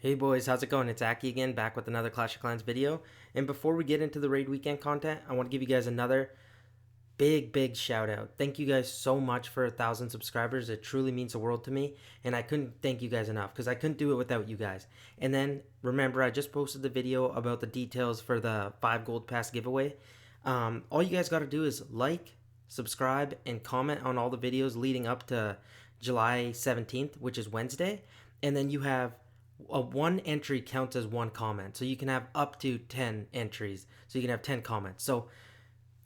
Hey boys, how's it going? It's Aki again, back with another Clash of Clans video. And before we get into the raid weekend content, I want to give you guys another big shout out. Thank you guys so much for 1,000 subscribers. It truly means the world to me, and I couldn't thank you guys enough because I couldn't do it without you guys. And then remember, I just posted the video about the details for the 5 gold pass giveaway. All you guys got to do is like, subscribe, and comment on all the videos leading up to July 17th, which is Wednesday. And then you have one entry counts as one comment, so you can have up to 10 entries, so you can have 10 comments. So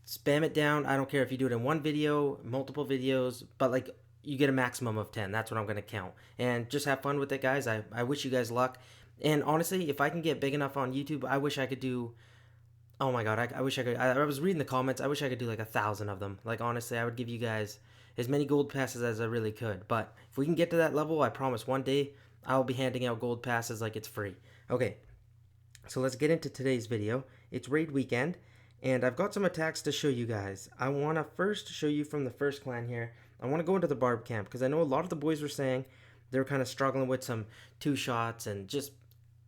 spam it down. I don't care if you do it in one video, multiple videos, but like you get a maximum of 10. That's what I'm going to count. And just have fun with it, guys. I wish you guys luck. And honestly, if I can get big enough on YouTube, I wish I could do, oh my god, I wish I could. I was reading the comments. I wish I could do like 1,000 of them. Like honestly, I would give you guys as many gold passes as I really could. But if we can get to that level, I promise one day I'll be handing out gold passes like it's free. Okay, so let's get into today's video. It's raid weekend, and I've got some attacks to show you guys. I want to first show you from the first clan here. I want to go into the Barb camp, because I know a lot of the boys were saying they were kind of struggling with some 2-shots, and just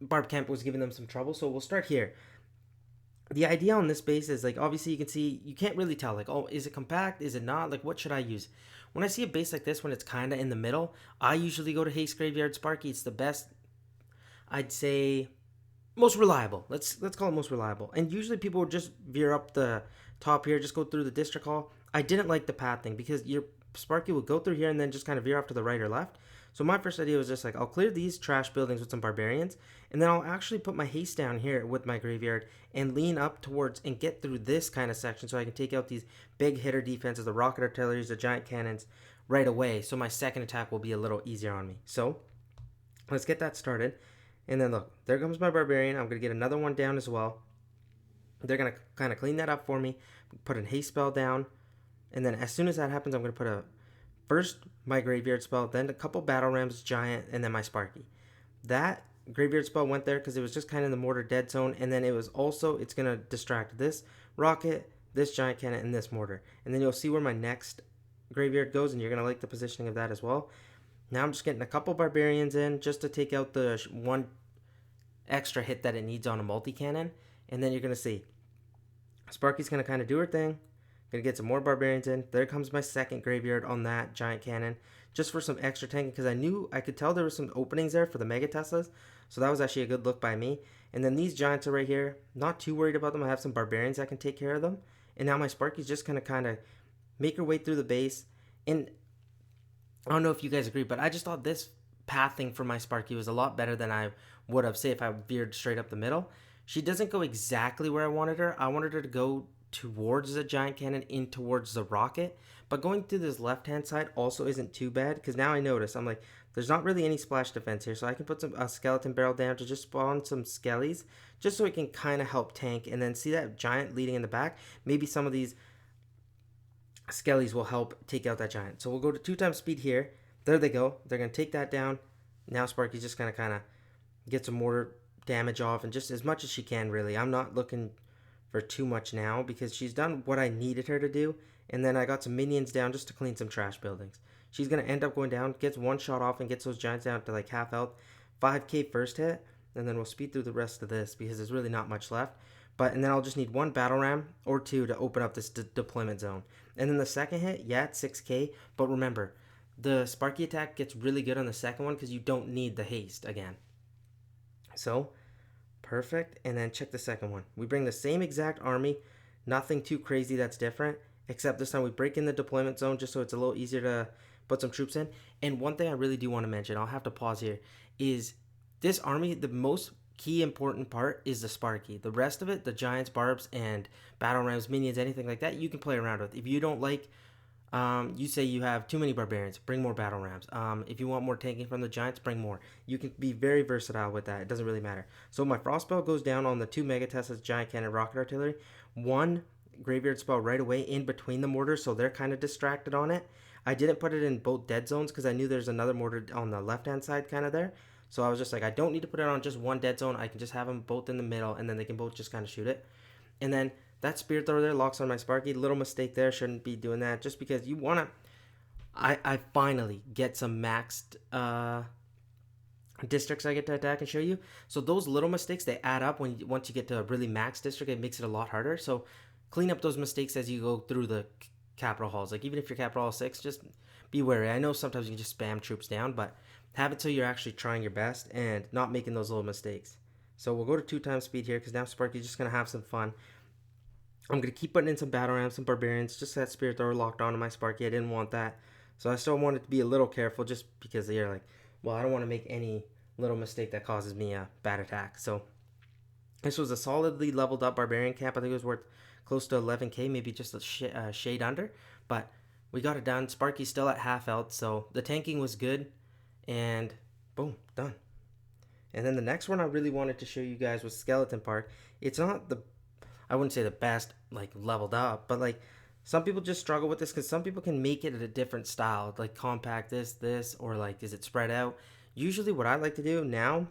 Barb camp was giving them some trouble, so we'll start here. The idea on this base is, like, obviously you can see, you can't really tell, like, oh, is it compact, is it not, like, what should I use? When I see a base like this, when it's kind of in the middle, I usually go to Haste Graveyard Sparky. It's the best, I'd say, most reliable. Let's call it most reliable. And usually people would just veer up the top here, just go through the district hall. I didn't like the path thing because your Sparky would go through here and then just kind of veer off to the right or left. So my first idea was just like, I'll clear these trash buildings with some barbarians, and then I'll actually put my haste down here with my graveyard and lean up towards and get through this kind of section so I can take out these big hitter defenses, the rocket artillery, the giant cannons right away. So my second attack will be a little easier on me. So let's get that started. And then look, there comes my barbarian. I'm going to get another one down as well. They're going to kind of clean that up for me, put a haste spell down, and then as soon as that happens, I'm going to put a first my graveyard spell, then a couple battle rams, giant, and then my Sparky. That graveyard spell went there because it was just kind of in the mortar dead zone, and then it was also, it's going to distract this rocket, this giant cannon, and this mortar. And then you'll see where my next graveyard goes, and you're going to like the positioning of that as well. Now I'm just getting a couple barbarians in just to take out the one extra hit that it needs on a multi-cannon, and then you're going to see Sparky's going to kind of do her thing. Gonna get some more barbarians in. There comes my second graveyard on that giant cannon, just for some extra tanking, because I knew, I could tell there were some openings there for the Mega Teslas, so that was actually a good look by me. And then these giants are right here. Not too worried about them. I have some barbarians that can take care of them. And now my Sparky's just gonna kind of make her way through the base. And I don't know if you guys agree, but I just thought this pathing for my Sparky was a lot better than I would have, say, if I veered straight up the middle. She doesn't go exactly where I wanted her. I wanted her to go towards the giant cannon, in towards the rocket, but going through this left hand side also isn't too bad, because now I notice, I'm like, there's not really any splash defense here, so I can put some skeleton barrel down to just spawn some skellies, just so it can kind of help tank, and then see that giant leading in the back. Maybe some of these skellies will help take out that giant. So we'll go to 2 times speed here. There they go. They're going to take that down. Now Sparky's just going to kind of get some mortar damage off, and just as much as she can, really. I'm not looking for too much now, because she's done what I needed her to do. And then I got some minions down just to clean some trash buildings. She's going to end up going down, gets one shot off, and gets those giants down to like half health. 5k first hit, and then we'll speed through the rest of this, because there's really not much left. And then I'll just need 1 battle ram or 2 to open up this deployment zone. And then the second hit, yeah, it's 6k, but remember, the Sparky attack gets really good on the second one, because you don't need the haste again. So perfect. And then check the second one. We bring the same exact army, nothing too crazy that's different, except this time we break in the deployment zone just so it's a little easier to put some troops in. And one thing I really do want to mention, I'll have to pause here, is this army, the most key important part is the Sparky. The rest of it, the giants, barbs, and battle rams, minions, anything like that, you can play around with. If you don't like, you say you have too many barbarians, bring more battle rams. If you want more tanking from the giants, bring more. You can be very versatile with that. It doesn't really matter. So my frost spell goes down on the 2 Mega Teslas, giant cannon, rocket artillery. 1 graveyard spell right away in between the mortars, so they're kind of distracted on it. I didn't put it in both dead zones because I knew there's another mortar on the left hand side kind of there. So I was just like, I don't need to put it on just one dead zone. I can just have them both in the middle, and then they can both just kind of shoot it. And then that spear thrower there locks on my Sparky. Little mistake there. Shouldn't be doing that, just because you want to... I finally get some maxed districts I get to attack and show you. So those little mistakes, they add up once you get to a really max district. It makes it a lot harder. So clean up those mistakes as you go through the capital halls. Like even if you're capital hall 6, just be wary. I know sometimes you can just spam troops down, but have it so you're actually trying your best and not making those little mistakes. So we'll go to 2 times speed here because now Sparky's just going to have some fun. I'm going to keep putting in some battle rams, some barbarians, just that spirit thrower locked onto my Sparky. I didn't want that. So I still wanted to be a little careful just because they're like, well, I don't want to make any little mistake that causes me a bad attack. So this was a solidly leveled up barbarian camp. I think it was worth close to 11k, maybe just a shade under. But we got it done. Sparky's still at half health, so the tanking was good. And boom, done. And then the next one I really wanted to show you guys was Skeleton Park. It's not the, I wouldn't say the best, like leveled up, but like some people just struggle with this because some people can make it at a different style, like compact this, or like is it spread out. Usually what I like to do now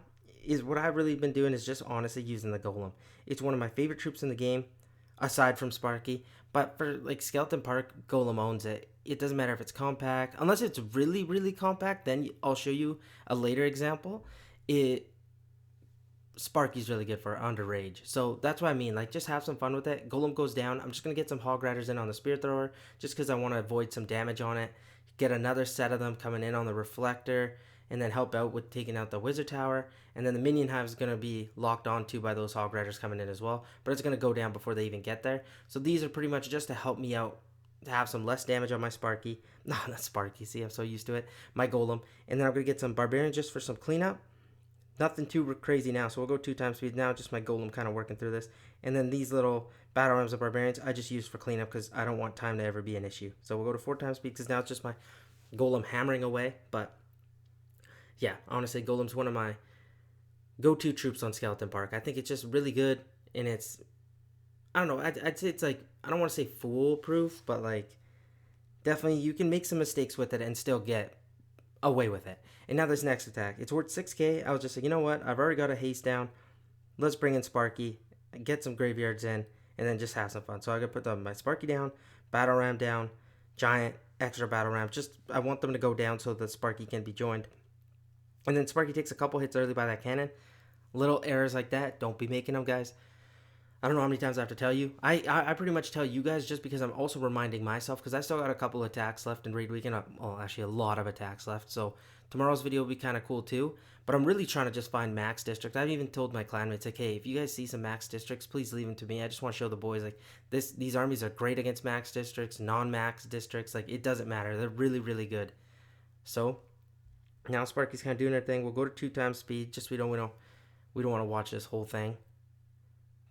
is what I've really been doing is just honestly using the Golem. It's one of my favorite troops in the game, aside from Sparky. But for like Skeleton Park, Golem owns it. It doesn't matter if it's compact, unless it's really, really compact, then I'll show you a later example. Sparky's really good for under rage. So that's what I mean. Like, just have some fun with it. Golem goes down. I'm just going to get some Hog Riders in on the Spear Thrower just because I want to avoid some damage on it. Get another set of them coming in on the Reflector and then help out with taking out the Wizard Tower. And then the Minion Hive is going to be locked onto by those Hog Riders coming in as well. But it's going to go down before they even get there. So these are pretty much just to help me out to have some less damage on my Sparky. No, not Sparky. See, I'm so used to it. My Golem. And then I'm going to get some Barbarians just for some cleanup. Nothing too crazy now, so we'll go 2 times speed now. Just my Golem kind of working through this. And then these little battle rams of barbarians I just use for cleanup because I don't want time to ever be an issue. So we'll go to 4 times speed because now it's just my Golem hammering away. But yeah, honestly, Golem's one of my go-to troops on Skeleton Park. I think it's just really good, and it's, I don't know, I'd say it's like, I don't want to say foolproof, but like definitely you can make some mistakes with it and still get away with it. And now this next attack, it's worth 6k. I was just like, you know what, I've already got a haste down, let's bring in Sparky, get some graveyards in, and then just have some fun. So I gotta put my Sparky down, battle ram down, giant extra battle ram. Just I want them to go down so the Sparky can be joined. And then Sparky takes a couple hits early by that cannon. Little errors like that, don't be making them, guys. I don't know how many times I have to tell you. I pretty much tell you guys just because I'm also reminding myself, because I still got a couple attacks left in raid weekend. Well, actually a lot of attacks left. So tomorrow's video will be kind of cool too. But I'm really trying to just find max districts. I've even told my clanmates, like, hey, if you guys see some max districts, please leave them to me. I just want to show the boys, like, these armies are great against max districts, non-max districts. Like, it doesn't matter. They're really, really good. So now Sparky's kind of doing her thing. We'll go to 2 times speed. Just we don't want to watch this whole thing.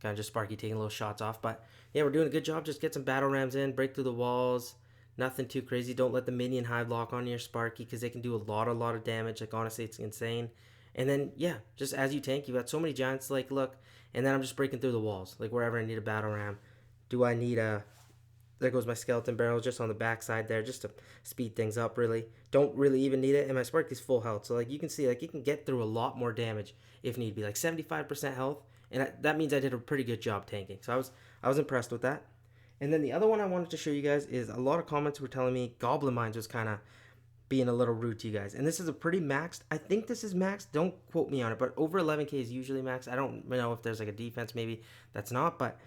Kind of just Sparky taking little shots off. But yeah, we're doing a good job. Just get some battle rams in, break through the walls. Nothing too crazy. Don't let the minion hive lock on your Sparky because they can do a lot of damage. Like, honestly, it's insane. And then, yeah, just as you tank, you've got so many giants. Like, look. And then I'm just breaking through the walls. Like, wherever I need a battle ram. Do I need a... There goes my skeleton barrel just on the backside there. Just to speed things up, really. Don't really even need it. And my Sparky's full health. So, like, you can see, like, you can get through a lot more damage if need be. Like, 75% health. And that means I did a pretty good job tanking. So I was impressed with that. And then the other one I wanted to show you guys is a lot of comments were telling me Goblin Mines was kind of being a little rude to you guys. And this is a pretty maxed. I think this is maxed. Don't quote me on it. But over 11k is usually maxed. I don't know if there's like a defense maybe that's not. But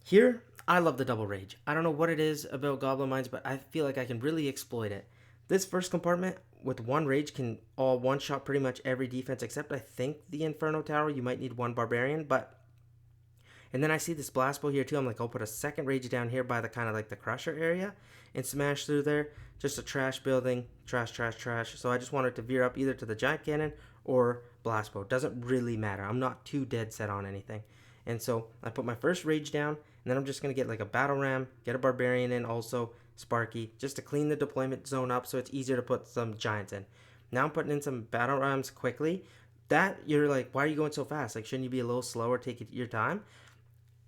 here, I love the double rage. I don't know what it is about Goblin Mines, but I feel like I can really exploit it. This first compartment with 1 rage can all one-shot pretty much every defense except I think the Inferno Tower. You might need 1 Barbarian, but... And then I see this blast bow here too. I'm like, I'll put a second rage down here by the kind of like the crusher area and smash through there. Just a trash building. Trash. So I just wanted to veer up either to the giant cannon or blast bow. Doesn't really matter. I'm not too dead set on anything. And so I put my first rage down, and then I'm just going to get like a battle ram, get a barbarian in also, Sparky, just to clean the deployment zone up so it's easier to put some giants in. Now I'm putting in some battle rams quickly. That, you're like, why are you going so fast? Like, shouldn't you be a little slower, take your time?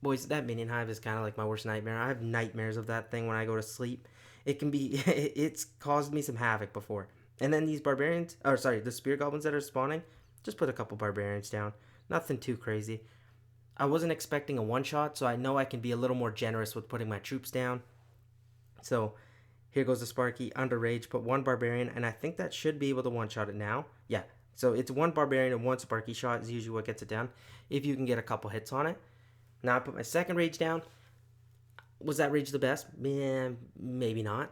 Boys, that minion hive is kind of like my worst nightmare. I have nightmares of that thing when I go to sleep. It can be, it's caused me some havoc before. And then these barbarians, or sorry, the spear goblins that are spawning, just put a couple barbarians down. Nothing too crazy. I wasn't expecting a one-shot, so I know I can be a little more generous with putting my troops down. So here goes the Sparky, under rage, put 1 barbarian, and I think that should be able to one-shot it now. Yeah, So it's one Barbarian and one Sparky shot is usually what gets it down, if you can get a couple hits on it. Now I put my second rage down. Was that rage the best? Man, maybe not.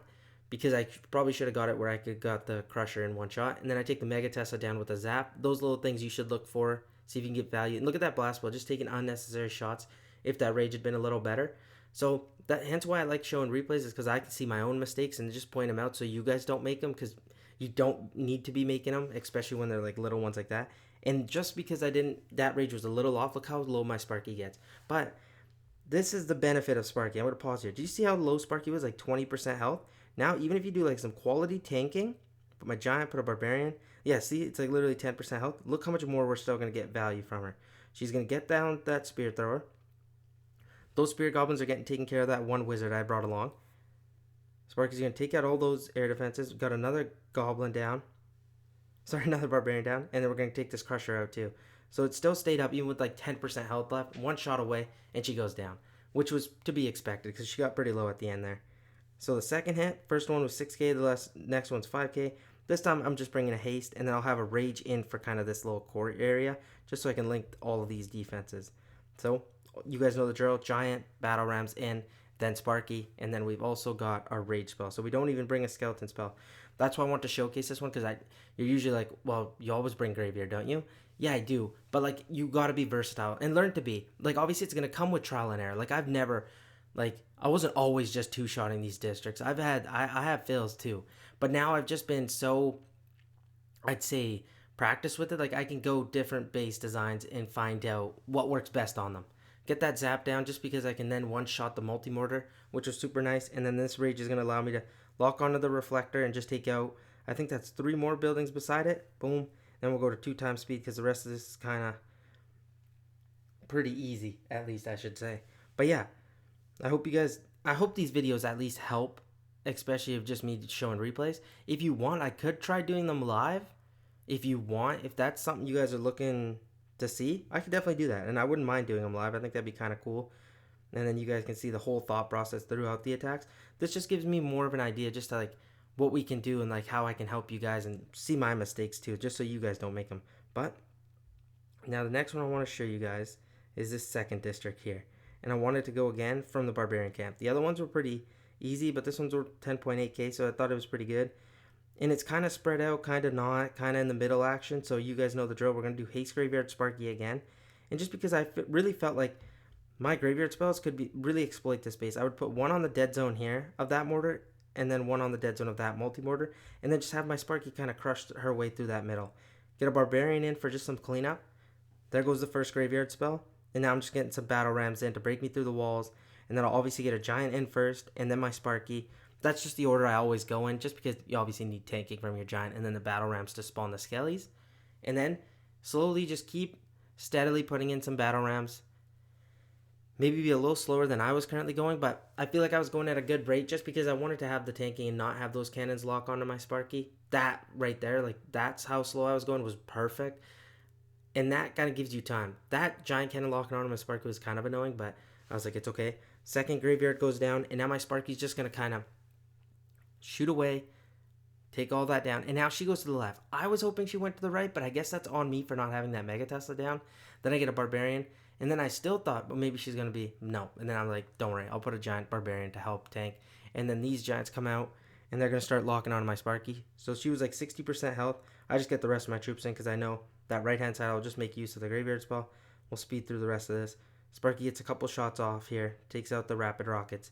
Because I probably should have got it where I could got the Crusher in one shot. And then I take the Mega Tesla down with a Zap. Those little things you should look for. See if you can get value. And look at that Blast Ball. Just taking unnecessary shots if that rage had been a little better. So hence why I like showing replays is because I can see my own mistakes and just point them out so you guys don't make them, because you don't need to be making them, especially when they're like little ones like that. And just because that rage was a little off, look how low my Sparky gets. But this is the benefit of Sparky. I'm going to pause here. Did you see how low Sparky was? Like 20% health. Now, even if you do like some quality tanking, put my Giant, put a Barbarian. Yeah, see, it's like literally 10% health. Look how much more we're still going to get value from her. She's going to get down that Spirit Thrower. Those Spirit Goblins are getting taken care of that one Wizard I brought along. Sparky's going to take out all those air defenses. Got another Goblin down. Sorry, another Barbarian down. And then we're going to take this Crusher out too. So it still stayed up even with like 10% health left. One shot away and she goes down. Which was to be expected because she got pretty low at the end there. So the second hit, first one was 6k, the next one's 5k. This time I'm just bringing a haste, and then I'll have a rage in for kind of this little core area, just so I can link all of these defenses. So you guys know the drill. Giant, battle rams in, then Sparky, and then we've also got our rage spell. So we don't even bring a skeleton spell. That's why I want to showcase this one, because you're usually like, well, you always bring graveyard, don't you? Yeah, I do. But like, you got to be versatile and learn to be. Like, obviously it's going to come with trial and error. Like, I wasn't always just two-shotting these districts. I have fails too. But now I've just been so, I'd say, practice with it. Like, I can go different base designs and find out what works best on them. Get that zap down just because I can then one-shot the multi-mortar, which was super nice. And then this rage is going to allow me to lock onto the reflector and just take out, I think that's 3 more buildings beside it. Boom. Then we'll go to 2 times speed because the rest of this is kind of pretty easy, at least I should say. But yeah, I hope these videos at least help, especially if just me showing replays. If you want, I could try doing them live. If that's something you guys are looking to see, I could definitely do that. And I wouldn't mind doing them live. I think that'd be kind of cool. And then you guys can see the whole thought process throughout the attacks. This just gives me more of an idea just to like what we can do and like how I can help you guys and see my mistakes too, just so you guys don't make them. But now the next one I want to show you guys is this second district here. And I wanted to go again from the Barbarian camp. The other ones were pretty easy, but this one's 10.8k, so I thought it was pretty good. And it's kind of spread out, kind of not, kind of in the middle action. So you guys know the drill. We're going to do Haste Graveyard Sparky again. And just because I really felt like my graveyard spells could really exploit this base, I would put one on the dead zone here of that mortar, and then one on the dead zone of that multi-mortar, and then just have my Sparky kind of crush her way through that middle. Get a Barbarian in for just some cleanup. There goes the first graveyard spell. And now I'm just getting some battle rams in to break me through the walls. And then I'll obviously get a Giant in first, and then my Sparky. That's just the order I always go in, just because you obviously need tanking from your Giant, and then the battle rams to spawn the Skellies. And then slowly just keep steadily putting in some battle rams. Maybe be a little slower than I was currently going, but I feel like I was going at a good rate just because I wanted to have the tanking and not have those cannons lock onto my Sparky. That right there, like that's how slow I was going, was perfect. And that kind of gives you time. That giant cannon locking onto my Sparky was kind of annoying, but I was like, it's okay. Second graveyard goes down, and now my Sparky's just going to kind of shoot away, take all that down, and now she goes to the left. I was hoping she went to the right, but I guess that's on me for not having that Mega Tesla down. Then I get a Barbarian, and then I still thought, well, maybe she's going to be, no. And then I'm like, don't worry, I'll put a giant Barbarian to help tank. And then these giants come out, and they're going to start locking onto my Sparky. So she was like 60% health. I just get the rest of my troops in because I know that right-hand side, I'll just make use of the graveyard spell. We'll speed through the rest of this. Sparky gets a couple shots off here. Takes out the rapid rockets.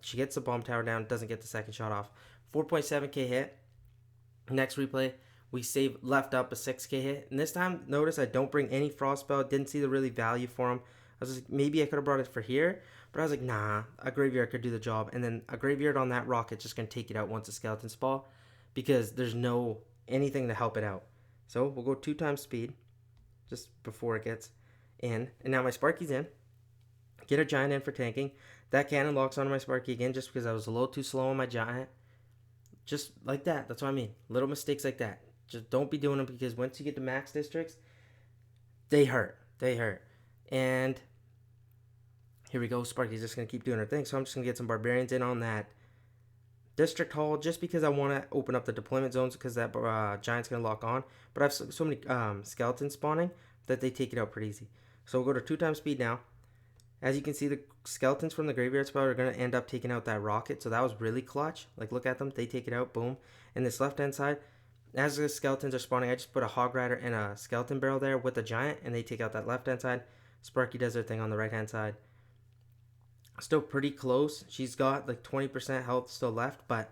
She gets the bomb tower down. Doesn't get the second shot off. 4.7k hit. Next replay, we left up a 6k hit. And this time, notice I don't bring any frost spell. Didn't see the really value for him. I was like, maybe I could have brought it for here. But I was like, nah, a graveyard could do the job. And then a graveyard on that rocket just going to take it out once a skeleton spawn. Because there's no anything to help it out. So we'll go 2 times speed just before it gets in. And now my Sparky's in. Get a Giant in for tanking. That cannon locks onto my Sparky again just because I was a little too slow on my Giant. Just like that. That's what I mean. Little mistakes like that. Just don't be doing them because once you get to max districts, they hurt. They hurt. And here we go. Sparky's just going to keep doing her thing. So I'm just going to get some Barbarians in on that District Hall just because I want to open up the deployment zones because that Giant's going to lock on. But I have so many skeletons spawning that they take it out pretty easy. So we'll go to 2 times speed now. As you can see, the skeletons from the graveyard spell are going to end up taking out that rocket. So that was really clutch. Like, look at them. They take it out. Boom. And this left-hand side, as the skeletons are spawning, I just put a hog rider and a skeleton barrel there with the giant, and they take out that left-hand side. Sparky does her thing on the right-hand side. Still pretty close. She's got like 20% health still left, but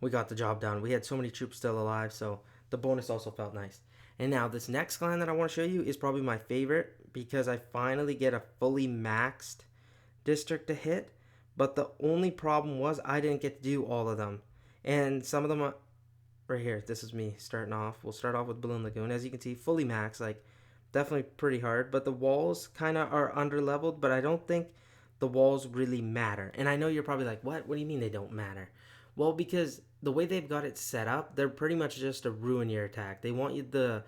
we got the job done. We had so many troops still alive, so the bonus also felt nice. And now this next clan that I want to show you is probably my favorite because I finally get a fully maxed district to hit. But the only problem was I didn't get to do all of them. And some of them are right here. This is me starting off. We'll start off with Balloon Lagoon. As you can see, fully maxed. Like, definitely pretty hard. But the walls kind of are under leveled, but I don't think the walls really matter. And I know you're probably like, what? What do you mean they don't matter? Well, because the way they've got it set up, they're pretty much just to ruin your attack. They want you the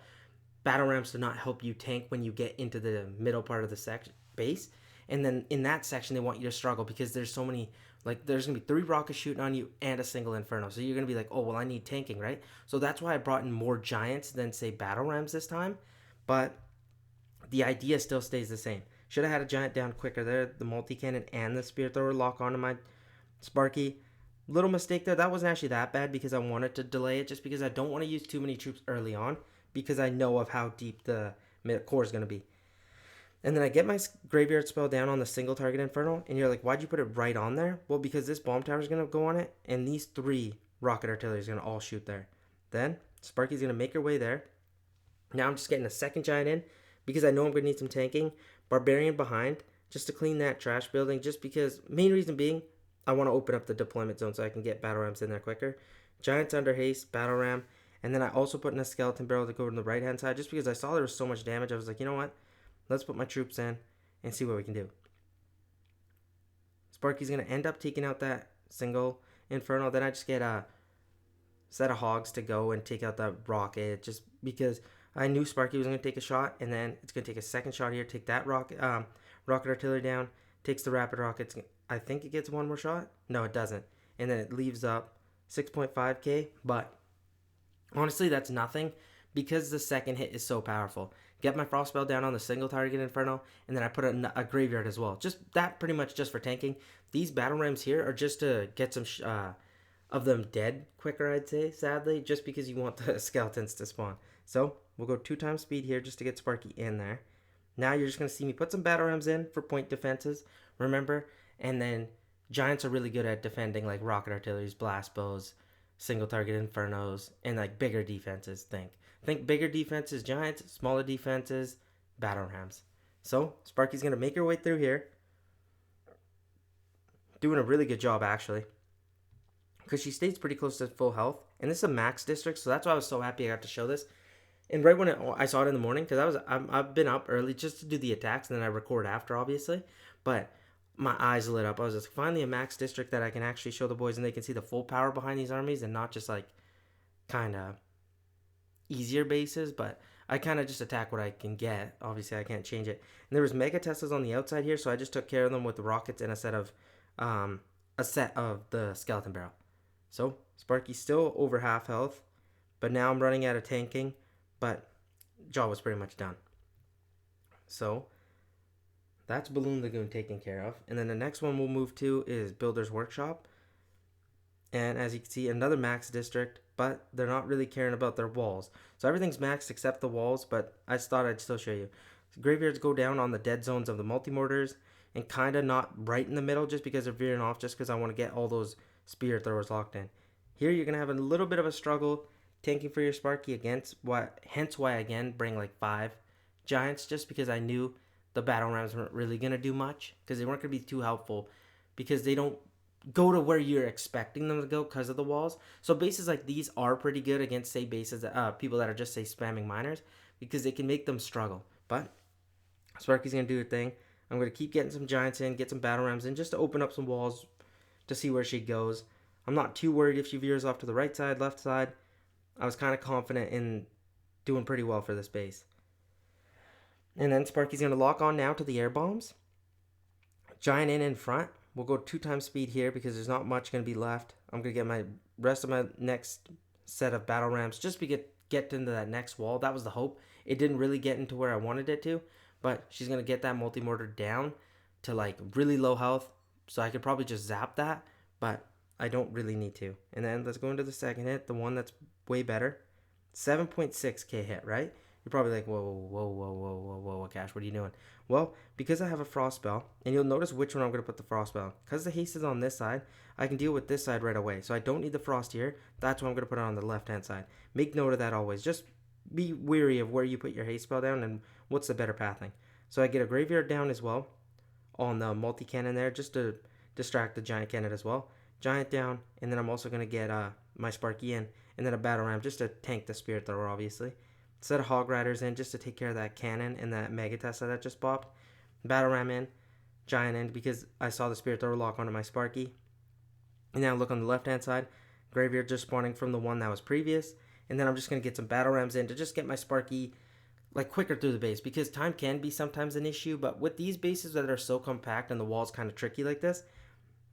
battle ramps to not help you tank when you get into the middle part of the base. And then in that section, they want you to struggle because there's so many, like there's going to be 3 rockets shooting on you and a single inferno. So you're going to be like, oh, well, I need tanking, right? So that's why I brought in more giants than, say, battle rams this time. But the idea still stays the same. Should have had a giant down quicker there. The multi-cannon and the spear thrower lock onto my Sparky. Little mistake there. That wasn't actually that bad because I wanted to delay it just because I don't want to use too many troops early on because I know of how deep the core is going to be. And then I get my graveyard spell down on the single target inferno, and you're like, why'd you put it right on there? Well, because this bomb tower is going to go on it, and these 3 rocket artillery is going to all shoot there. Then Sparky's going to make her way there. Now I'm just getting a second giant in because I know I'm going to need some tanking. Barbarian behind just to clean that trash building, just because, main reason being, I want to open up the deployment zone so I can get battle rams in there quicker. Giants under haste, battle ram, and then I also put in a skeleton barrel to go to the right hand side just because I saw there was so much damage. I was like, you know what? Let's put my troops in and see what we can do. Sparky's going to end up taking out that single inferno. Then I just get a set of hogs to go and take out that rocket just because I knew Sparky was going to take a shot, and then it's going to take a second shot here, take that rocket artillery down, takes the rapid rockets. I think it gets one more shot. No, it doesn't. And then it leaves up 6.5k, but honestly, that's nothing because the second hit is so powerful. Get my frost spell down on the single target inferno, and then I put a graveyard as well. Just that pretty much just for tanking. These battle rams here are just to get some of them dead quicker, I'd say, sadly, just because you want the skeletons to spawn. So we'll go 2 times speed here just to get Sparky in there. Now you're just going to see me put some battle rams in for point defenses, remember? And then giants are really good at defending like rocket artilleries, blast bows, single target infernos, and like bigger defenses. Think bigger defenses, giants, smaller defenses, battle rams. So Sparky's going to make her way through here. Doing a really good job actually, because she stays pretty close to full health. And this is a max district, so that's why I was so happy I got to show this. And right when I saw it in the morning, because I've been up early just to do the attacks, and then I record after, obviously. But my eyes lit up. I was just finally a max district that I can actually show the boys, and they can see the full power behind these armies, and not just like kind of easier bases. But I kind of just attack what I can get. Obviously, I can't change it. And there was mega Teslas on the outside here, so I just took care of them with the rockets and a set of the skeleton barrel. So Sparky's still over half health, but now I'm running out of tanking. But job was pretty much done. So that's Balloon Lagoon taken care of. And then the next one we'll move to is Builder's Workshop. And as you can see, another max district, but they're not really caring about their walls. So everything's maxed except the walls, but I just thought I'd still show you. So graveyards go down on the dead zones of the multi-mortars and kind of not right in the middle just because they're veering off, just because I want to get all those spear throwers locked in. Here you're going to have a little bit of a struggle tanking for your Sparky hence why I again bring like 5 giants, just because I knew the battle rams weren't really going to do much because they weren't going to be too helpful because they don't go to where you're expecting them to go because of the walls. So bases like these are pretty good against, say, bases people that are just, say, spamming miners, because they can make them struggle. But Sparky's going to do her thing. I'm going to keep getting some giants in, get some battle rams in, just to open up some walls to see where she goes. I'm not too worried if she veers off to the right side, left side. I was kind of confident in doing pretty well for this base. And then Sparky's going to lock on now to the air bombs. Giant in front. We'll go 2 times speed here because there's not much going to be left. I'm going to get my rest of my next set of battle rams just to get into that next wall. That was the hope. It didn't really get into where I wanted it to, but she's going to get that multi-mortar down to like really low health. So I could probably just zap that, but I don't really need to. And then let's go into the second hit, the one that's way better. 7.6k hit, right? You're probably like, whoa, Cash, what are you doing? Well, because I have a frost spell, and you'll notice which one I'm going to put the frost spell. Because the haste is on this side, I can deal with this side right away. So I don't need the frost here. That's why I'm going to put it on the left-hand side. Make note of that always. Just be wary of where you put your haste spell down and what's the better pathing. So I get a graveyard down as well on the multi-cannon there, just to distract the giant cannon as well. Giant down, and then I'm also going to get my Sparky in, and then a battle ram just to tank the spirit thrower, obviously. Set of hog riders in just to take care of that cannon and that mega Tesla that just popped. Battle ram in, giant in because I saw the spirit thrower lock onto my Sparky. And now look on the left hand side, graveyard just spawning from the one that was previous. And then I'm just going to get some battle rams in to just get my Sparky like quicker through the base, because time can be sometimes an issue, but with these bases that are so compact and the wall's kind of tricky like this,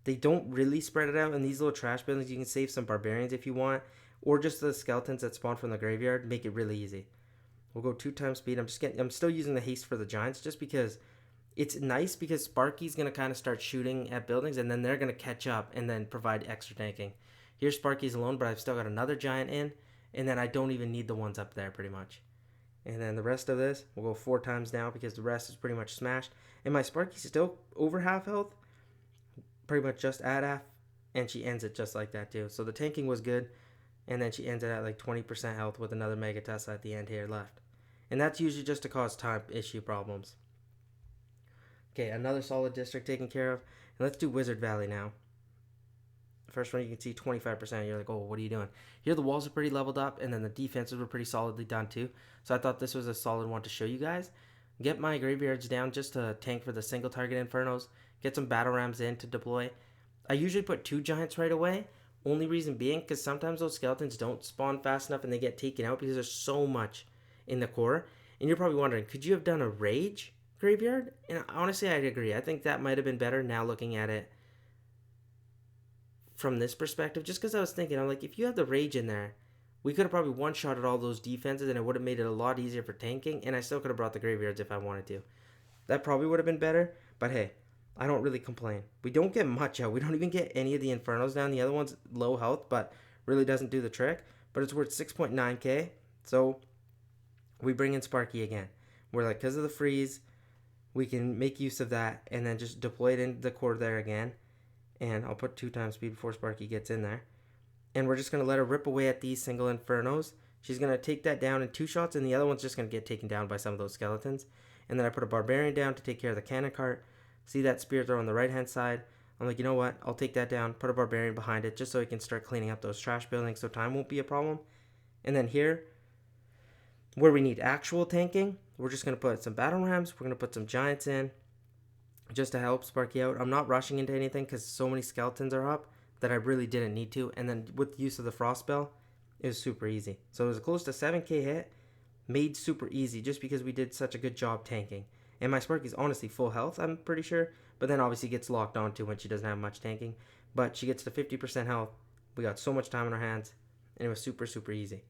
they don't really spread it out. In these little trash buildings, you can save some barbarians if you want, or just the skeletons that spawn from the graveyard, make it really easy. We'll go 2 times speed. I'm still using the haste for the giants just because it's nice, because Sparky's going to kind of start shooting at buildings and then they're going to catch up and then provide extra tanking. Here's Sparky's alone, but I've still got another giant in, and then I don't even need the ones up there pretty much. And then the rest of this, we'll go 4 times now because the rest is pretty much smashed. And my Sparky's still over half health, pretty much just at half, and she ends it just like that too. So the tanking was good, and then she ends it at like 20% health with another Mega Tesla at the end here left. And that's usually just to cause time issue problems. Okay, another solid district taken care of. And let's do Wizard Valley now. First one you can see 25%. You're like, oh, what are you doing? Here the walls are pretty leveled up, and then the defenses were pretty solidly done too. So I thought this was a solid one to show you guys. Get my graveyards down just to tank for the single target infernos. Get some battle rams in to deploy. I usually put 2 giants right away. Only reason being because sometimes those skeletons don't spawn fast enough and they get taken out because there's so much in the core. And you're probably wondering, could you have done a rage graveyard? And honestly, I'd agree. I think that might have been better now looking at it from this perspective, just because I was thinking, I'm like, if you have the rage in there, we could have probably one-shotted all those defenses and it would have made it a lot easier for tanking, and I still could have brought the graveyards if I wanted to. That probably would have been better, but hey, I don't really complain. We don't get much out. We don't even get any of the infernos down. The other one's low health, but really doesn't do the trick. But it's worth 6.9k, so we bring in Sparky again. We're like, because of the freeze, we can make use of that and then just deploy it into the core there again. And I'll put 2 times speed before Sparky gets in there. And we're just going to let her rip away at these single infernos. She's going to take that down in 2 shots, and the other one's just going to get taken down by some of those skeletons. And then I put a Barbarian down to take care of the cannon cart. See that spear throw on the right-hand side? I'm like, you know what? I'll take that down, put a Barbarian behind it, just so we can start cleaning up those trash buildings so time won't be a problem. And then here, where we need actual tanking, we're just going to put some battle rams. We're going to put some giants in just to help Sparky out. I'm not rushing into anything because so many skeletons are up that I really didn't need to. And then with the use of the frost spell, it was super easy. So it was close to 7k hit, made super easy just because we did such a good job tanking. And my Sparky's honestly full health, I'm pretty sure. But then obviously gets locked onto when she doesn't have much tanking. But she gets to 50% health. We got so much time on our hands. And it was super, super easy.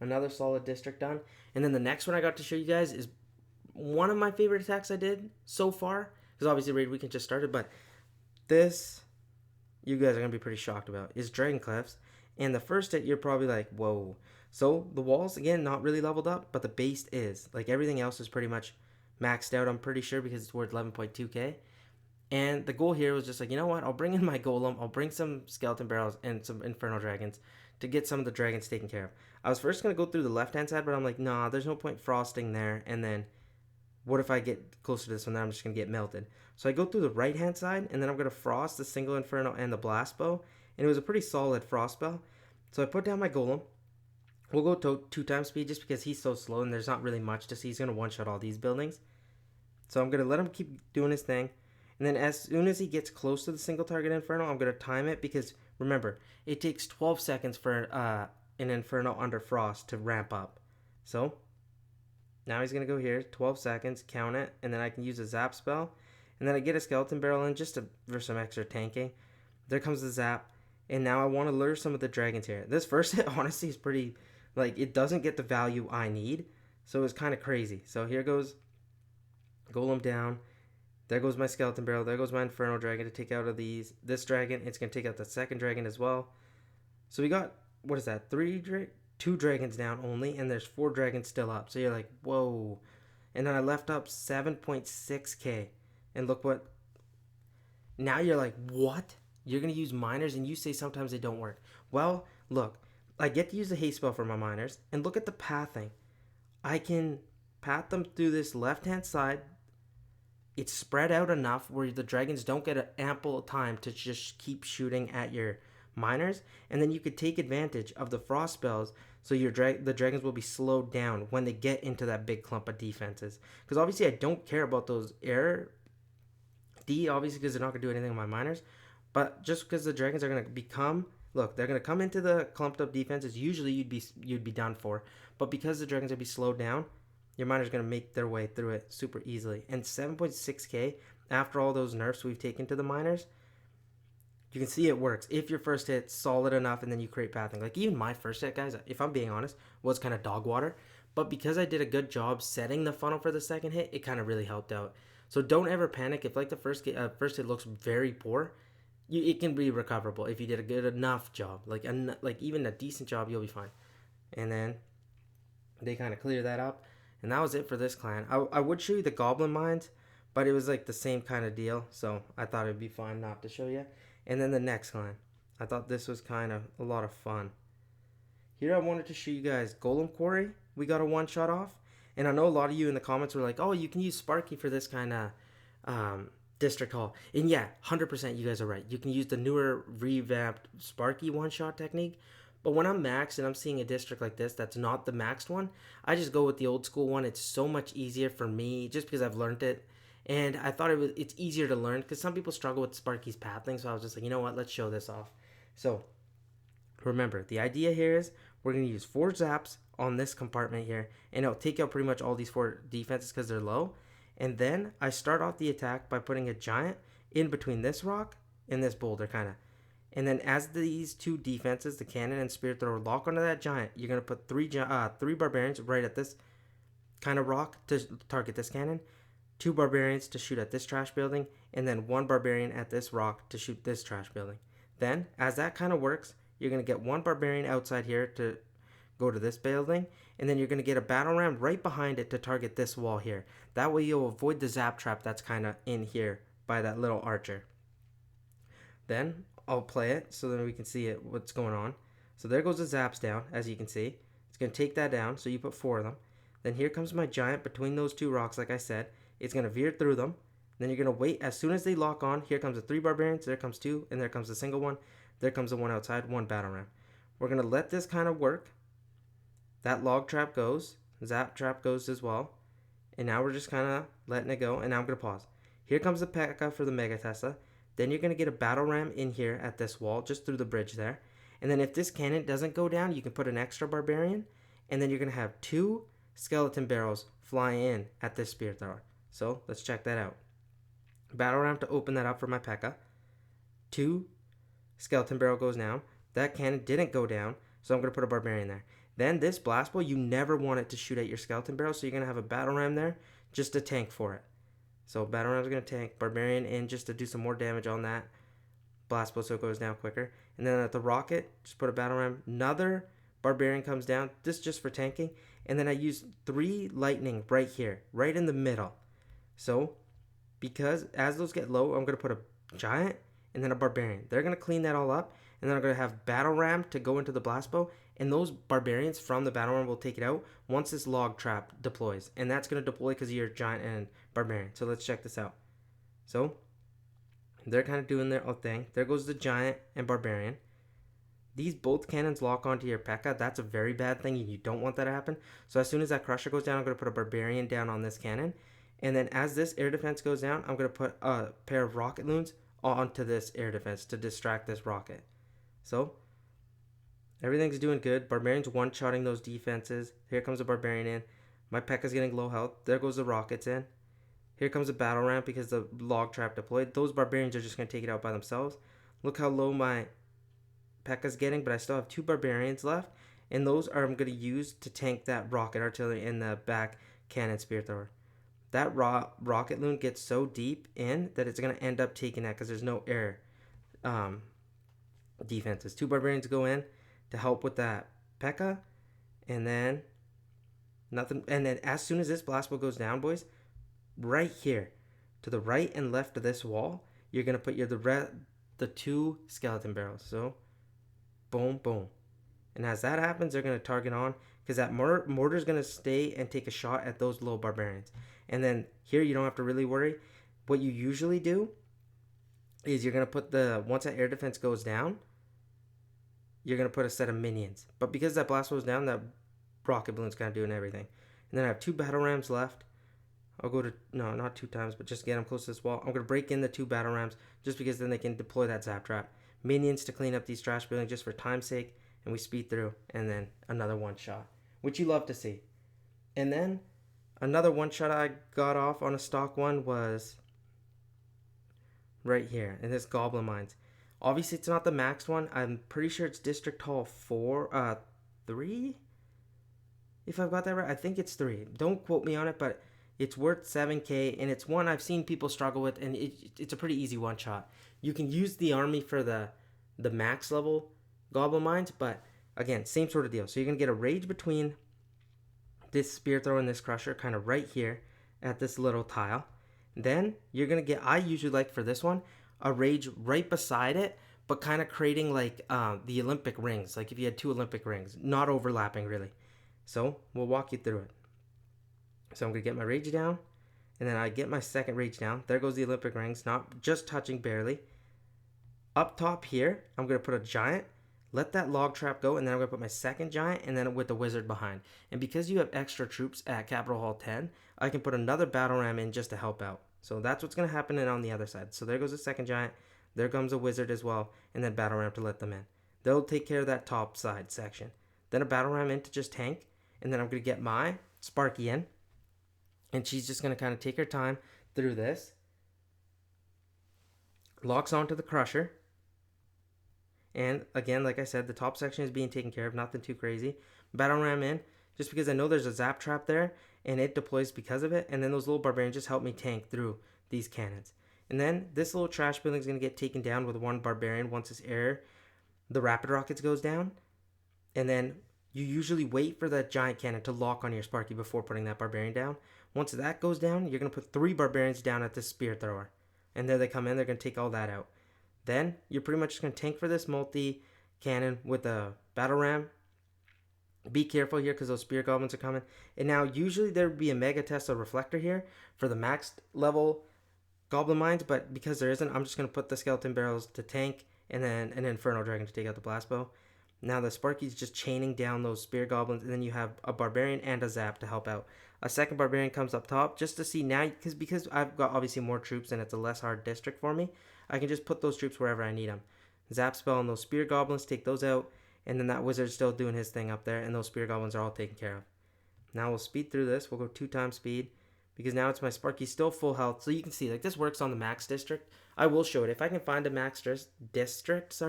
Another solid district done. And then the next one I got to show you guys is one of my favorite attacks I did so far. Because obviously Raid Weekend just started. But this, you guys are going to be pretty shocked about, is Dragon Cliffs. And the first hit, you're probably like, whoa. So the walls, again, not really leveled up. But the base is. Like everything else is pretty much maxed out, I'm pretty sure, because it's worth 11.2k. And the goal here was just like, you know what? I'll bring in my golem. I'll bring some skeleton barrels and some infernal dragons to get some of the dragons taken care of. I was first going to go through the left-hand side, but I'm like, nah, there's no point frosting there. And then what if I get closer to this one? Then I'm just going to get melted. So I go through the right-hand side, and then I'm going to frost the single inferno and the blast bow. And it was a pretty solid frost spell. So I put down my golem. We'll go to 2 times speed just because he's so slow and there's not really much to see. He's going to one-shot all these buildings. So I'm going to let him keep doing his thing. And then as soon as he gets close to the single target inferno, I'm going to time it because, remember, it takes 12 seconds for an inferno under frost to ramp up. So now he's going to go here, 12 seconds, count it, and then I can use a zap spell. And then I get a skeleton barrel in just for some extra tanking. There comes the zap. And now I want to lure some of the dragons here. This first hit, honestly, is pretty, like, it doesn't get the value I need. So it's kind of crazy. So here goes Golem down. There goes my skeleton barrel. There goes my Inferno Dragon to take out of this dragon. It's going to take out the second dragon as well. So we got, what is that, two dragons down only, and there's 4 dragons still up. So you're like, whoa. And then I left up 7.6k. And look what, now you're like, what? You're going to use miners, and you say sometimes they don't work. Well, look, I get to use the haste spell for my miners, and look at the pathing. I can path them through this left-hand side. It's spread out enough where the dragons don't get an ample time to just keep shooting at your miners, and then you could take advantage of the frost spells, so the dragons will be slowed down when they get into that big clump of defenses. Because obviously I don't care about those air D, obviously, because they're not going to do anything with my miners, but just because the dragons are going to they're going to come into the clumped up defenses, usually you'd be done for, but because the dragons will be slowed down, your miners are going to make their way through it super easily. And 7.6k, after all those nerfs we've taken to the miners, you can see it works. If your first hit's solid enough and then you create pathing. Like, even my first hit, guys, if I'm being honest, was kind of dog water. But because I did a good job setting the funnel for the second hit, it kind of really helped out. So don't ever panic. If, like, the first hit looks very poor, it can be recoverable if you did a good enough job. Like even a decent job, you'll be fine. And then they kind of clear that up. And that was it for this clan. I would show you the Goblin Mines, but it was like the same kind of deal. So I thought it'd be fun not to show you. And then the next clan. I thought this was kind of a lot of fun. Here I wanted to show you guys Golem Quarry. We got a one-shot off. And I know a lot of you in the comments were like, oh, you can use Sparky for this kind of district hall. And yeah, 100% you guys are right. You can use the newer revamped Sparky one-shot technique. But when I'm maxed and I'm seeing a district like this that's not the maxed one, I just go with the old school one. It's so much easier for me just because I've learned it. And I thought it's easier to learn because some people struggle with Sparky's pathing. So I was just like, you know what, let's show this off. So remember, the idea here is we're going to use 4 zaps on this compartment here. And it'll take out pretty much all these 4 defenses because they're low. And then I start off the attack by putting a giant in between this rock and this boulder kind of. And then as these 2 defenses, the cannon and spirit thrower, lock onto that giant, you're going to put 3 barbarians right at this kind of rock to target this cannon, 2 barbarians to shoot at this trash building, and then 1 barbarian at this rock to shoot this trash building. Then, as that kind of works, you're going to get 1 barbarian outside here to go to this building, and then you're going to get a battle ram right behind it to target this wall here. That way you'll avoid the zap trap that's kind of in here by that little archer. Then I'll play it so that we can see what's going on. So there goes the zaps down, as you can see. It's going to take that down, so you put 4 of them. Then here comes my giant between those 2 rocks, like I said. It's going to veer through them. Then you're going to wait. As soon as they lock on, here comes the 3 barbarians, there comes 2, and there comes the single one. There comes the one outside, 1 battle ram. We're going to let this kind of work. That log trap goes. Zap trap goes as well. And now we're just kind of letting it go. And now I'm going to pause. Here comes the P.E.K.K.A. for the Mega Tesla. Then you're going to get a battle ram in here at this wall, just through the bridge there. And then if this cannon doesn't go down, you can put an extra barbarian. And then you're going to have 2 skeleton barrels fly in at this spear thrower. So let's check that out. Battle ram to open that up for my P.E.K.K.A. 2 skeleton barrel goes down. That cannon didn't go down, so I'm going to put a barbarian there. Then this blast bow, you never want it to shoot at your skeleton barrel, so you're going to have a battle ram there just to tank for it. So battle ram's going to tank, barbarian in just to do some more damage on that blast bow so it goes down quicker. And then at the rocket, just put a battle ram. Another barbarian comes down, this just for tanking. And then I use 3 lightning right here, right in the middle. So because as those get low, I'm going to put a giant and then a barbarian. They're going to clean that all up. And then I'm going to have battle ram to go into the blast bow. And those barbarians from the battle ram will take it out once this log trap deploys. And that's going to deploy because of your giant and barbarian. So let's check this out. So they're kind of doing their own thing. There goes the giant and barbarian. These both cannons lock onto your P.E.K.K.A. That's a very bad thing. You don't want that to happen. So as soon as that crusher goes down, I'm going to put a barbarian down on this cannon. And then as this air defense goes down, I'm going to put a pair of rocket loons onto this air defense to distract this rocket. So everything's doing good. Barbarian's one-shotting those defenses. Here comes a barbarian in. My P.E.K.K.A.'s getting low health. There goes the rockets in. Here comes a battle ramp because the log trap deployed. Those barbarians are just going to take it out by themselves. Look how low my P.E.K.K.A.'s getting, but I still have 2 barbarians left. And those are I'm going to use to tank that rocket artillery in the back cannon spear thrower. That rocket loon gets so deep in that it's going to end up taking that because there's no air defenses. 2 barbarians go in to help with that P.E.K.K.A. And then nothing. And then as soon as this blast bow goes down, boys, right here to the right and left of this wall, you're going to put the 2 skeleton barrels. So boom, boom. And as that happens, they're going to target on because that mortar is going to stay and take a shot at those little barbarians. And then here you don't have to really worry. What you usually do is you're going to put once that air defense goes down, you're going to put a set of minions. But because that blast goes down, that rocket balloon's kind of doing everything. And then I have 2 battle rams left. I'll go to, no, not 2 times, but just get them close to this wall. I'm going to break in the 2 battle rams just because then they can deploy that zap trap. Minions to clean up these trash buildings just for time's sake. And we speed through. And then another one shot, which you love to see. And then another one shot I got off on a stock one was right here in this Goblin Mines. Obviously, it's not the max one. I'm pretty sure it's District Hall 3. If I've got that right, I think it's 3. Don't quote me on it, but it's worth 7k, and it's one I've seen people struggle with, and it's a pretty easy one shot. You can use the army for the max level Goblin Mines, but again, same sort of deal. So you're gonna get a rage between this spear thrower and this crusher, kind of right here at this little tile. Then you're gonna get, I usually like for this one, a rage right beside it, but kind of creating like the Olympic rings, like if you had 2 Olympic rings, not overlapping really. So we'll walk you through it. So I'm gonna get my rage down, and then I get my second rage down. There goes the Olympic rings, not just touching barely. Up top here, I'm gonna put a giant, let that log trap go, and then I'm gonna put my second giant, and then with the wizard behind. And because you have extra troops at Capital Hall 10, I can put another battle ram in just to help out. So that's what's gonna happen on the other side. So there goes the second giant, there comes a wizard as well, and then battle ram to let them in. They'll take care of that top side section. Then a battle ram in to just tank, and then I'm gonna get my Sparky in, and she's just gonna kind of take her time through this. Locks onto the crusher. And again, like I said, the top section is being taken care of, nothing too crazy. Battle ram in, just because I know there's a zap trap there, and it deploys because of it. And then those little barbarians just help me tank through these cannons. And then this little trash building is going to get taken down with 1 barbarian once the rapid rockets goes down. And then you usually wait for that giant cannon to lock on your Sparky before putting that barbarian down. Once that goes down, you're going to put 3 barbarians down at this spear thrower. And there they come in, they're going to take all that out. Then you're pretty much just going to tank for this multi-cannon with a battle ram. Be careful here because those spear goblins are coming. And now usually there would be a Mega Tesla reflector here for the max level Goblin Mines, but because there isn't, I'm just going to put the skeleton barrels to tank and then an Inferno Dragon to take out the blast bow. Now the Sparky's just chaining down those spear goblins, and then you have a barbarian and a zap to help out. A second barbarian comes up top just to see now, because I've got obviously more troops and it's a less hard district for me, I can just put those troops wherever I need them. Zap spell on those spear goblins, take those out, and then that wizard's still doing his thing up there, and those spear goblins are all taken care of. Now we'll speed through this. We'll go 2 times speed, because now it's my Sparky still full health. So you can see, like, this works on the max district. I will show it. If I can find a max district,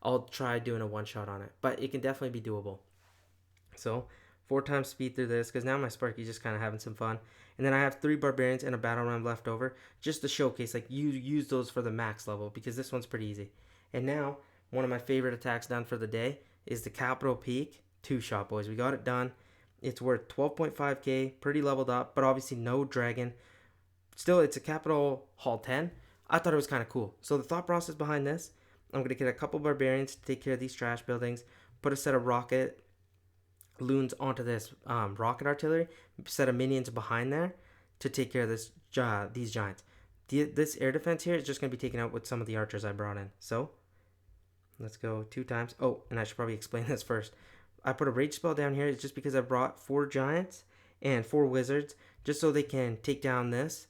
I'll try doing a one-shot on it. But it can definitely be doable. So 4 times speed through this, because now my Sparky's just kind of having some fun. And then I have 3 barbarians and a battle ram left over, just to showcase, like, you use those for the max level, because this one's pretty easy. And now, one of my favorite attacks done for the day is the Capital Peak 2-shot, boys. We got it done. It's worth 12.5k, pretty leveled up, but obviously no dragon. Still, it's a Capital Hall 10. I thought it was kind of cool. So the thought process behind this, I'm going to get a couple barbarians to take care of these trash buildings, put a set of rocket loons onto this rocket artillery, set of minions behind there to take care of these giants. This air defense here is just going to be taken out with some of the archers I brought in. So let's go 2 times. Oh, and I should probably explain this first. I put a rage spell down here. It's just because I brought 4 giants and 4 wizards just so they can take down this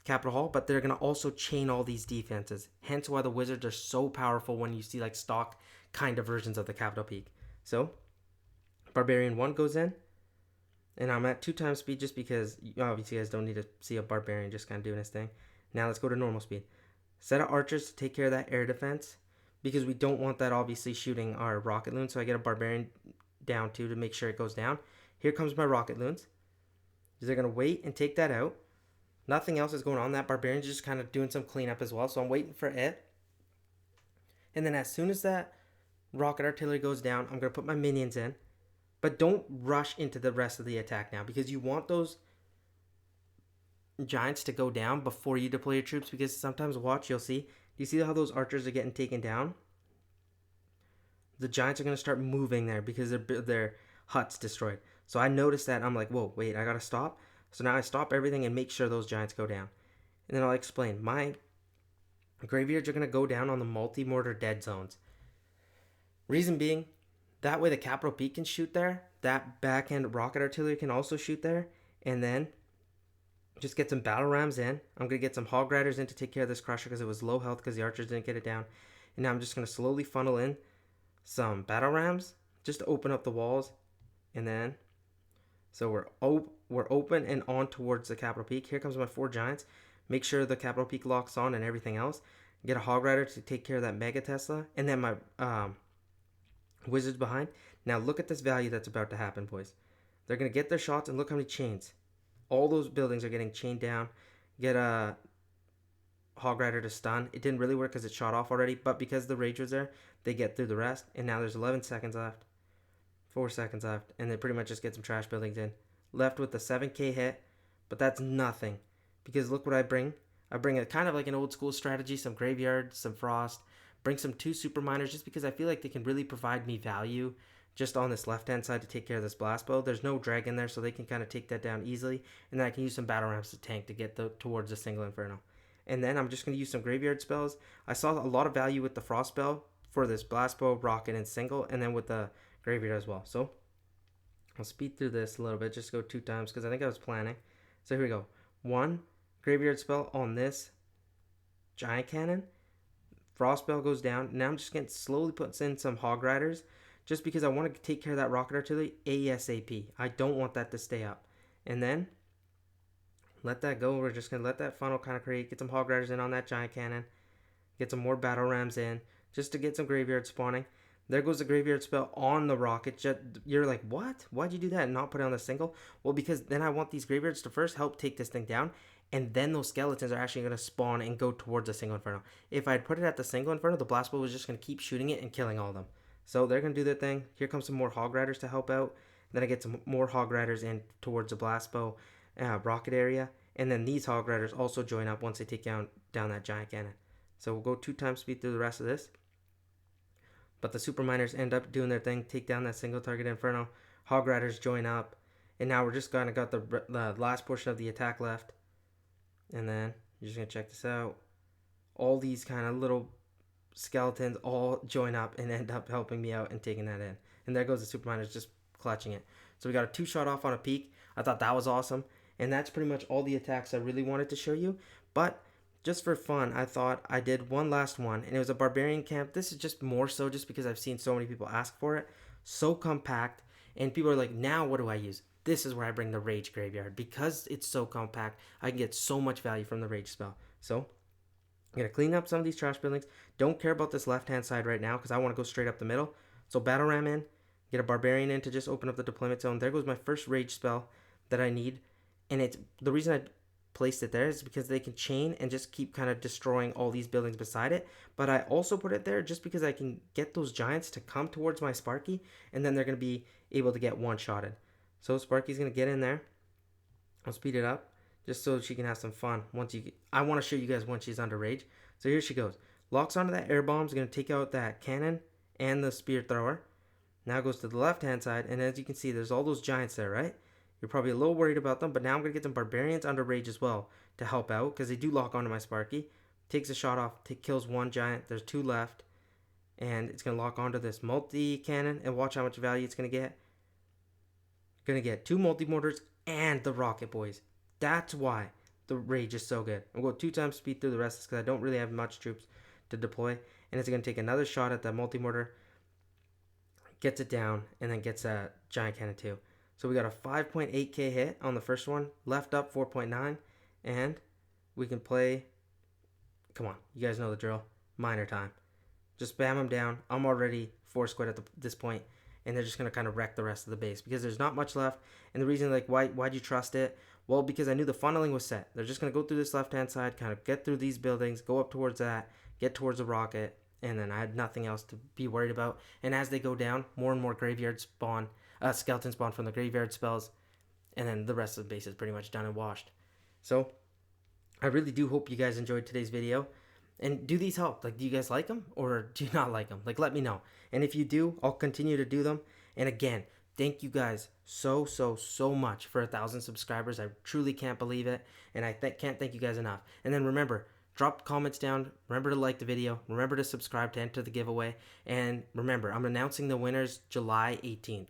Capital Hall, but they're going to also chain all these defenses. Hence why the wizards are so powerful when you see like stock kind of versions of the Capital Peak. So Barbarian 1 goes in, And I'm at 2 times speed just because obviously you guys don't need to see a barbarian just kind of doing his thing. Now let's go to normal speed. Set of archers to take care of that air defense because we don't want that obviously shooting our rocket loons. So I get a barbarian down too to make sure it goes down. Here comes my rocket loons. They're going to wait and take that out. Nothing else is going on. That barbarian's just kind of doing some cleanup as well. So I'm waiting for it. And then as soon as that rocket artillery goes down, I'm going to put my minions in. But don't rush into the rest of the attack now because you want those giants to go down before you deploy your troops, because sometimes watch, you'll see. You see how those archers are getting taken down? The giants are going to start moving there because their hut's destroyed. So I noticed that. I'm like, whoa, wait, I got to stop. So now I stop everything and make sure those giants go down. And then I'll explain. My graveyards are going to go down on the multi-mortar dead zones. Reason being, that way the capital peak can shoot there. That backhand rocket artillery can also shoot there. And then just get some battle rams in. I'm going to get some hog riders in to take care of this crusher because it was low health because the archers didn't get it down. And now I'm just going to slowly funnel in some battle rams just to open up the walls. And then, so we're open and on towards the capital peak. Here comes my 4 giants. Make sure the capital peak locks on and everything else. Get a hog rider to take care of that mega Tesla. And then my wizards behind. Now look at this value that's about to happen, boys. They're going to get their shots and look how many chains. All those buildings are getting chained down. Get a hog rider to stun. It didn't really work because it shot off already, but because the rage was there, they get through the rest. And now there's 11 seconds left. 4 seconds left. And they pretty much just get some trash buildings in. Left with the 7k hit, but that's nothing. Because look what I bring. I bring a kind of like an old school strategy, some graveyard, some frost. Bring some 2 super miners just because I feel like they can really provide me value just on this left-hand side to take care of this blast bow. There's no dragon there, so they can kind of take that down easily. And then I can use some battle rams to tank to get towards the single inferno. And then I'm just going to use some graveyard spells. I saw a lot of value with the frost spell for this blast bow, rocket, and single, and then with the graveyard as well. So I'll speed through this a little bit, just go 2 times because I think I was planning. So here we go. 1 graveyard spell on this giant cannon. Frost spell goes down. Now I'm just going to slowly put in some hog riders just because I want to take care of that rocket artillery ASAP. I don't want that to stay up. And then let that go. We're just going to let that funnel kind of create. Get some hog riders in on that giant cannon. Get some more battle rams in just to get some graveyard spawning. There goes the graveyard spell on the rocket. You're like, what? Why'd you do that and not put it on the single? Well, because then I want these graveyards to first help take this thing down. And then those skeletons are actually going to spawn and go towards the single inferno. If I'd put it at the single inferno, the blast bow was just going to keep shooting it and killing all of them. So they're going to do their thing. Here comes some more hog riders to help out. Then I get some more hog riders in towards the blast bow rocket area. And then these hog riders also join up once they take down that giant cannon. So we'll go 2 times speed through the rest of this. But the super miners end up doing their thing, take down that single target inferno. Hog riders join up. And now we're just kind of got the last portion of the attack left. And then you're just going to check this out. All these kind of little skeletons all join up and end up helping me out and taking that in. And there goes the super miners just clutching it. So we got a 2-shot off on a peak. I thought that was awesome. And that's pretty much all the attacks I really wanted to show you. But just for fun, I thought I did one last one. And it was a barbarian camp. This is just more so just because I've seen so many people ask for it. So compact. And people are like, now what do I use? This is where I bring the Rage Graveyard. Because it's so compact, I can get so much value from the Rage spell. So, I'm going to clean up some of these trash buildings. Don't care about this left-hand side right now because I want to go straight up the middle. So, Battle Ram in. Get a Barbarian in to just open up the deployment zone. There goes my first Rage spell that I need. And it's the reason I placed it there is because they can chain and just keep kind of destroying all these buildings beside it. But I also put it there just because I can get those giants to come towards my Sparky. And then they're going to be able to get one-shotted. So Sparky's going to get in there. I'll speed it up just so she can have some fun. I want to show you guys when she's under rage. So here she goes. Locks onto that air bomb. Is going to take out that cannon and the spear thrower. Now goes to the left-hand side. And as you can see, there's all those giants there, right? You're probably a little worried about them. But now I'm going to get some barbarians under rage as well to help out. Because they do lock onto my Sparky. Takes a shot off. Kills one giant. There's 2 left. And it's going to lock onto this multi-cannon. And watch how much value it's going to get. Gonna get 2 multi-mortars and the rocket, boys. That's why the rage is so good. I'm going to go 2 times speed through the rest because I don't really have much troops to deploy. And it's going to take another shot at that multi-mortar. Gets it down and then gets a giant cannon too. So we got a 5.8k hit on the first one, left up 4.9, and we can play, come on, you guys know the drill, miner time. Just spam them down. I'm already 4 squid at this point, and they're just going to kind of wreck the rest of the base because there's not much left. And the reason, like, why'd you trust it? Well, because I knew the funneling was set. They're just going to go through this left-hand side, kind of get through these buildings, go up towards that, get towards the rocket, and then I had nothing else to be worried about. And as they go down, more and more graveyard spawn, skeleton spawn from the graveyard spells, and then the rest of the base is pretty much done and washed. So I really do hope you guys enjoyed today's video. And do these help? Like, do you guys like them or do you not like them? Like, let me know. And if you do, I'll continue to do them. And again, thank you guys so much for 1,000 subscribers. I truly can't believe it. And I can't thank you guys enough. And then remember, drop comments down. Remember to like the video. Remember to subscribe to enter the giveaway. And remember, I'm announcing the winners July 18th.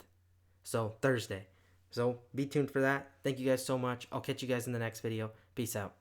So Thursday. So be tuned for that. Thank you guys so much. I'll catch you guys in the next video. Peace out.